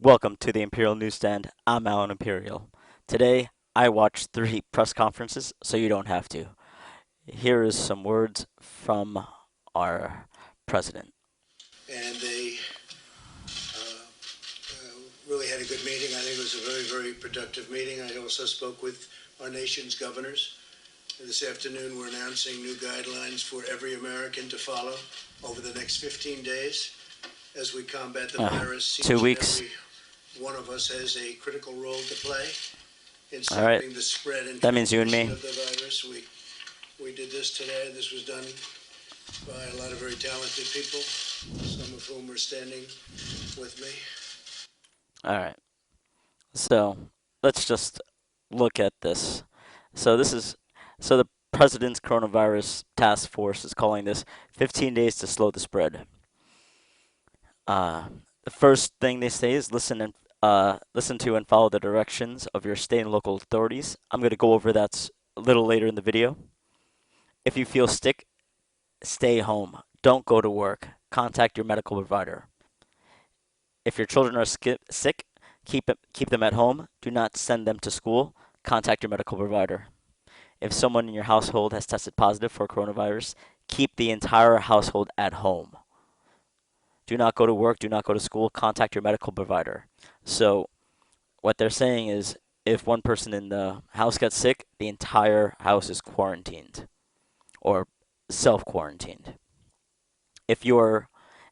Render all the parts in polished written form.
Welcome to the Imperial Newsstand. I'm Alan Imperial. Today, I watched 3 press conferences, so you don't have to. Here is some words from our president. And they really had a good meeting. I think it was a very, very productive meeting. I also spoke with our nation's governors. This afternoon, we're announcing new guidelines for every American to follow over the next 15 days as we combat the Uh, virus. two Each and weeks. every one of us has a critical role to play in All right. stopping the spread and That means you and transmission me. of the virus. We did this today. This was done by a lot of very talented people, some of whom are standing with me. All right. So let's just look at this. So this is so the president's coronavirus task force is calling this 15 days to slow the spread. Uh, the first thing they say is listen to and follow the directions of your state and local authorities. I'm going to go over that a little later in the video. If you feel sick, stay home. Don't go to work. Contact your medical provider. If your children are sick, keep them at home. Do not send them to school. Contact your medical provider. If someone in your household has tested positive for coronavirus, keep the entire household at home. Do not go to work. Do not go to school. Contact your medical provider. So what they're saying is if one person in the house gets sick, the entire house is quarantined or self quarantined. If you're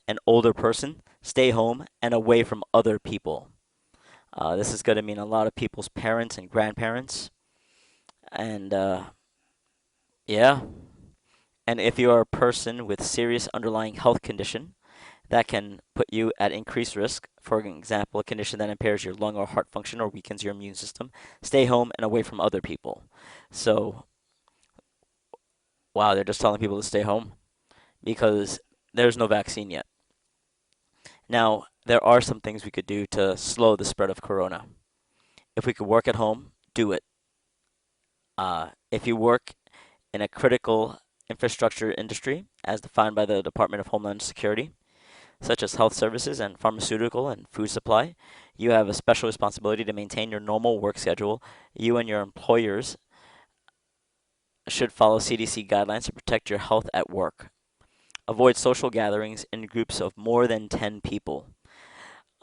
an older person, stay home and away from other people. This is going to mean a lot of people's parents and grandparents. And yeah, and if you are a person with serious underlying health condition, that can put you at increased risk. For example, a condition that impairs your lung or heart function or weakens your immune system. Stay home and away from other people. So, wow, they're just telling people to stay home because there's no vaccine yet. Now, there are some things we could do to slow the spread of corona. If we could work at home, do it. If you work in a critical infrastructure industry, as defined by the Department of Homeland Security, such as health services and pharmaceutical and food supply, you have a special responsibility to maintain your normal work schedule. You and your employers should follow CDC guidelines to protect your health at work. Avoid social gatherings in groups of more than 10 people.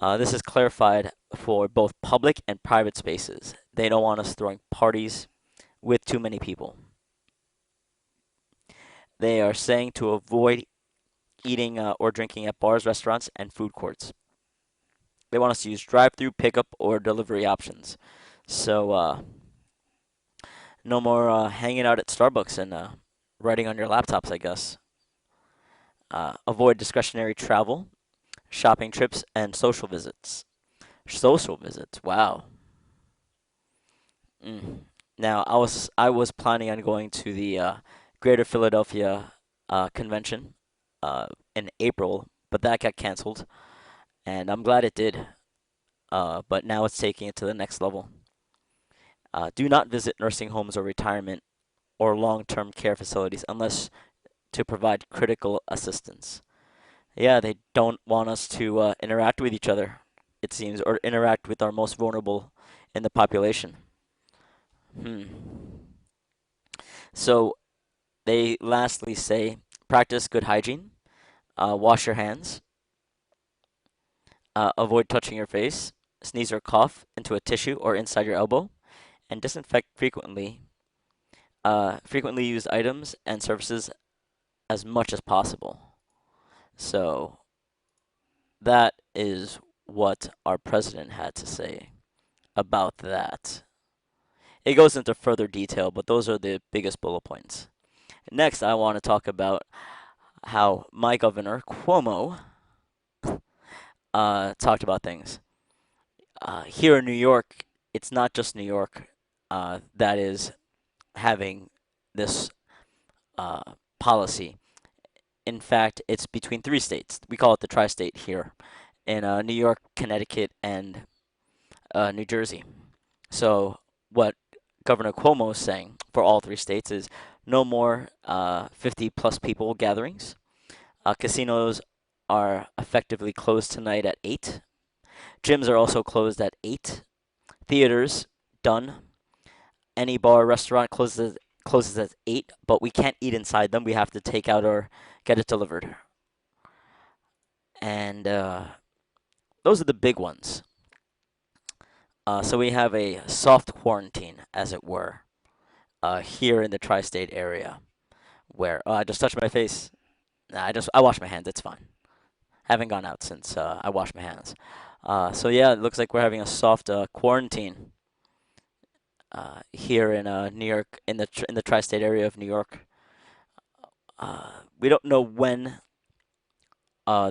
This is clarified for both public and private spaces. They don't want us throwing parties with too many people. They are saying to avoid eating or drinking at bars, restaurants, and food courts. They want us to use drive-through, pickup, or delivery options. So no more hanging out at Starbucks and writing on your laptops, I guess. Avoid discretionary travel, shopping trips, and social visits. Social visits. Wow. Mm. Now I was planning on going to the Greater Philadelphia convention in April, but that got canceled, and I'm glad it did. But now it's taking it to the next level. Do not visit nursing homes or retirement or long-term care facilities unless to provide critical assistance. Yeah, they don't want us to interact with each other, it seems, or interact with our most vulnerable in the population. Hmm. So they lastly say practice good hygiene, wash your hands, avoid touching your face, sneeze or cough into a tissue or inside your elbow, and disinfect frequently. Frequently used items and surfaces as much as possible. So that is what our president had to say about that. It goes into further detail, but those are the biggest bullet points. Next, I want to talk about how my governor, Cuomo, talked about things. Here in New York, it's not just New York that is having this uh, policy. In fact, it's between 3 states. We call it the tri-state here in New York, Connecticut, and New Jersey. So what Governor Cuomo is saying for all 3 states is no more 50 plus people gatherings. Casinos are effectively closed tonight at 8. Gyms are also closed at 8. Theaters done. Any bar or restaurant closes at 8, but we can't eat inside them. We have to take out or get it delivered. And those are the big ones. So we have a soft quarantine, as it were, here in the tri-state area, where I just touched my face. Nah, I wash my hands. It's fine. Haven't gone out since I washed my hands. So yeah, it looks like we're having a soft quarantine here in New York, in the tri-state area of New York. We don't know when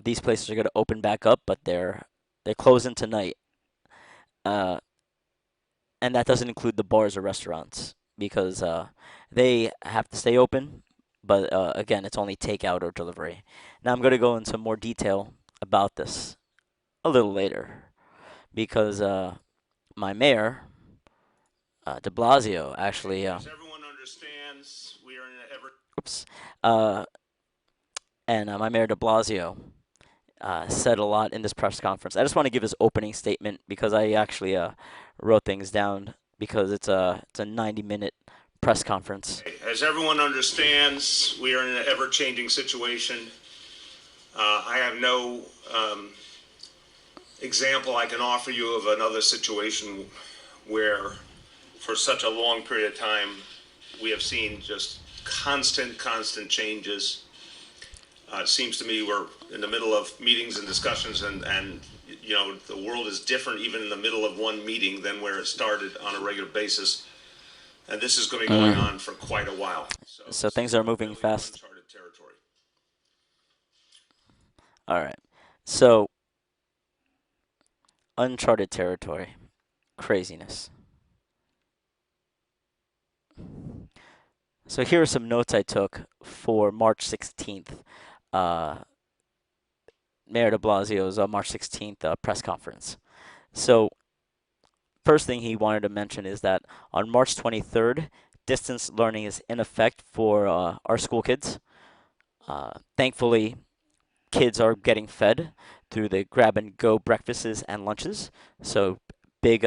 these places are going to open back up, but they're closing tonight, uh, and that doesn't include the bars or restaurants because they have to stay open. But again, it's only takeout or delivery. Now I'm going to go into more detail about this a little later because my mayor, De Blasio, actually, As everyone understands, we are in an ever. oops, uh, and my mayor De Blasio said a lot in this press conference. I just want to give his opening statement because I actually wrote things down because it's a 90-minute press conference. As everyone understands, we are in an ever-changing situation. I have no example I can offer you of another situation where, for such a long period of time, we have seen just constant changes. It seems to me we're in the middle of meetings and discussions, and you know the world is different even in the middle of one meeting than where it started on a regular basis. And this is going to be going Mm. on for quite a while. So So this things is are moving really fast. uncharted territory. All right. So uncharted territory, craziness. So here are some notes I took for March 16th, uh, Mayor De Blasio's March 16th press conference. So first thing he wanted to mention is that on March 23rd, distance learning is in effect for our school kids. Thankfully, kids are getting fed through the grab and go breakfasts and lunches. So big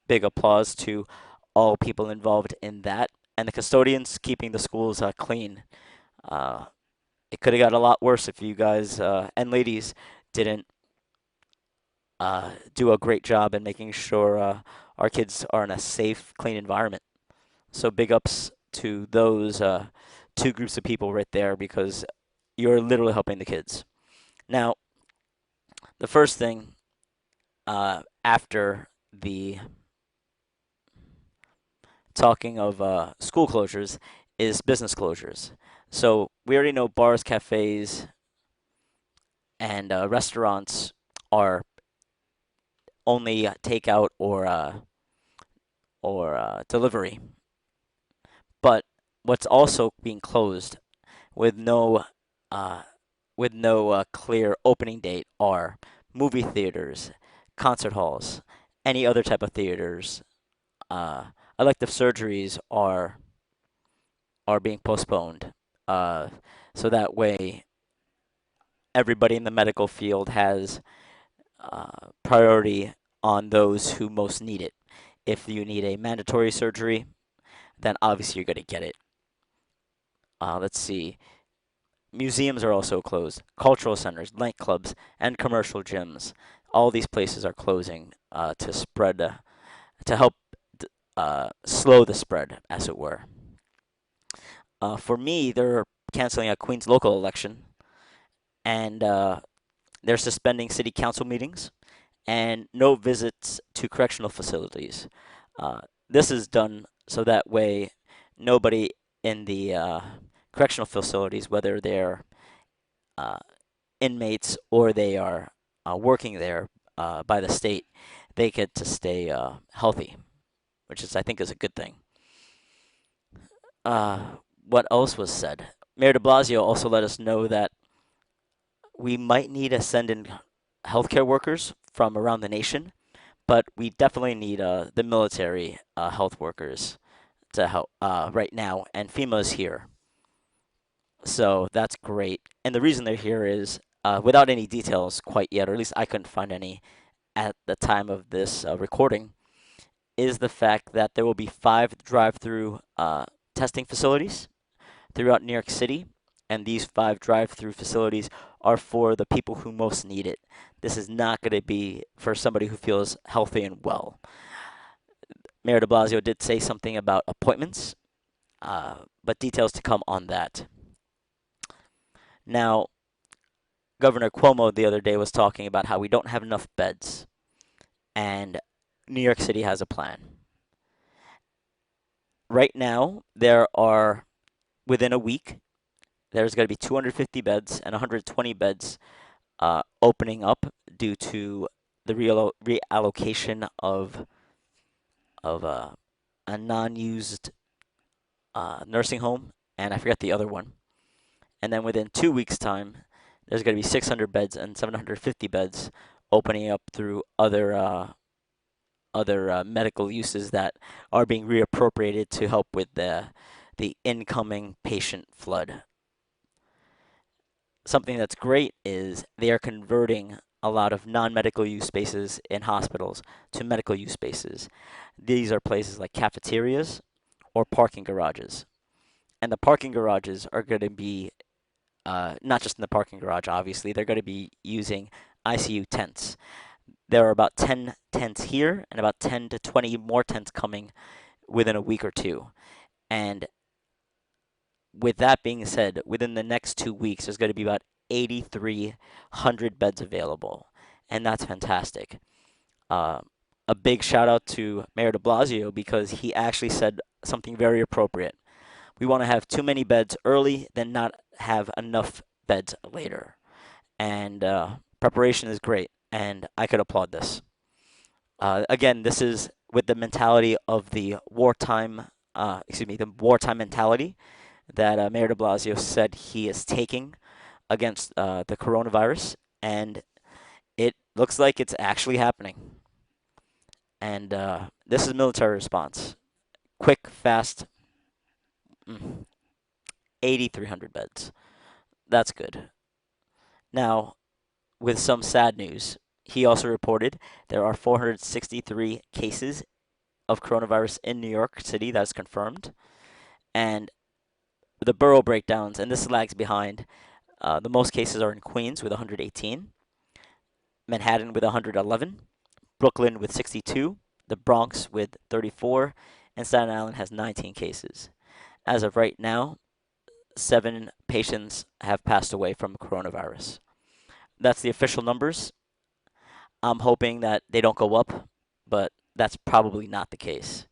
big applause to all people involved in that and the custodians keeping the schools clean. Uh, it could have got a lot worse if you guys and ladies didn't do a great job in making sure our kids are in a safe, clean environment. So big ups to those two groups of people right there because you're literally helping the kids. Now, the first thing after the talking of school closures is business closures. So we already know bars, cafes, and restaurants are only takeout or delivery. But what's also being closed with no uh, clear opening date are movie theaters, concert halls, any other type of theaters. Uh, Elective surgeries are being postponed, uh, so that way everybody in the medical field has priority on those who most need it. If you need a mandatory surgery, then obviously you're going to get it. Let's see. Museums are also closed. Cultural centers, nightclubs, and commercial gyms. All these places are closing to help slow the spread, as it were. For me, they're canceling a Queens local election, and they're suspending city council meetings and no visits to correctional facilities. Uh, this is done so that way nobody in the correctional facilities, whether they're uh, inmates or they are working there by the state, they get to stay healthy, which is I think is a good thing. Uh, what else was said? Mayor De Blasio also let us know that we might need to send in healthcare workers from around the nation, but we definitely need the military health workers to help right now, and FEMA's here, so that's great. And the reason they're here is without any details quite yet, or at least I couldn't find any. at the time of this recording is the fact that there will be 5 drive-through testing facilities throughout New York City, and these 5 drive-through facilities are for the people who most need it. This is not going to be for somebody who feels healthy and well. Mayor de Blasio did say something about appointments, but details to come on that. Now, Governor Cuomo the other day was talking about how we don't have enough beds, and New York City has a plan. Right now, there are, within a week, there's going to be 250 beds and 120 beds opening up due to the reallocation of a non-used nursing home, and I forget the other one. And then within 2 weeks' time, there's going to be 600 beds and 750 beds opening up through other medical uses that are being reappropriated to help with the incoming patient flood. Something that's great is they are converting a lot of non-medical use spaces in hospitals to medical use spaces. These are places like cafeterias or parking garages. And the parking garages are going to be not just in the parking garage, obviously, they're going to be using ICU tents. There are about 10 tents here and about 10 to 20 more tents coming within a week or two. And with that being said, within the next 2 weeks, there's going to be about 8,300 beds available. And that's fantastic. Uh, a big shout out to Mayor de Blasio because he actually said something very appropriate. We want to have too many beds early, then not have enough beds later. And preparation is great, and I could applaud this. Again, this is with the mentality of the wartime, the wartime mentality that Mayor de Blasio said he is taking against the coronavirus, and it looks like it's actually happening. And this is military response. Quick, fast, 8,300 beds. That's good. Now, with some sad news, he also reported there are 463 cases of coronavirus in New York City. That's confirmed. And the borough breakdowns, and this lags behind. The most cases are in Queens with 118, Manhattan with 111, Brooklyn with 62, the Bronx with 34, and Staten Island has 19 cases. As of right now, 7 patients have passed away from coronavirus. That's the official numbers. I'm hoping that they don't go up, but that's probably not the case.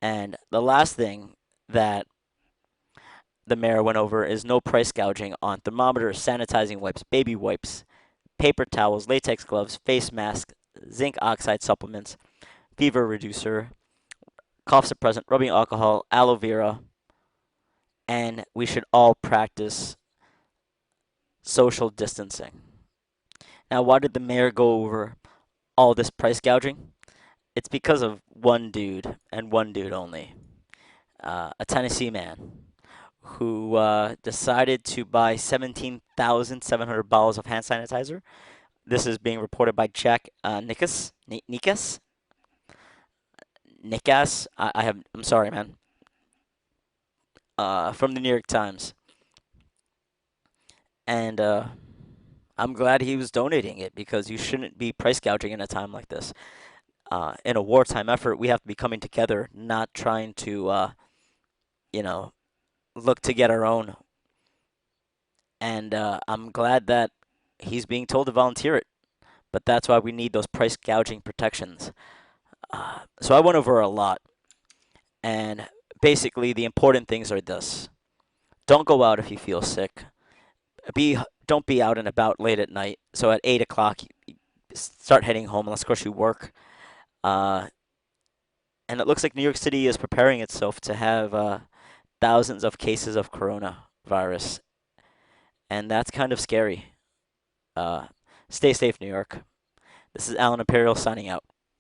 And the last thing that the mayor went over is no price gouging on thermometers, sanitizing wipes, baby wipes, paper towels, latex gloves, face masks, zinc oxide supplements, fever reducer, cough suppressant, rubbing alcohol, aloe vera, and we should all practice social distancing. Now, why did the mayor go over all this price gouging? It's because of one dude and one dude only, a Tennessee man who decided to buy 17,700 bottles of hand sanitizer. This is being reported by Jack Nikas. I'm sorry, man. From the New York Times, and I'm glad he was donating it because you shouldn't be price gouging in a time like this. In a wartime effort, we have to be coming together, not trying to, you know, look to get our own. And I'm glad that he's being told to volunteer it. But that's why we need those price gouging protections. So I went over a lot, and basically the important things are this: don't go out if you feel sick. Be don't be out and about late at night. So at 8 o'clock, you start heading home unless of course you work. Uh, and it looks like New York City is preparing itself to have thousands of cases of coronavirus, and that's kind of scary. Uh, Stay safe, New York. This is Alan Imperial signing out.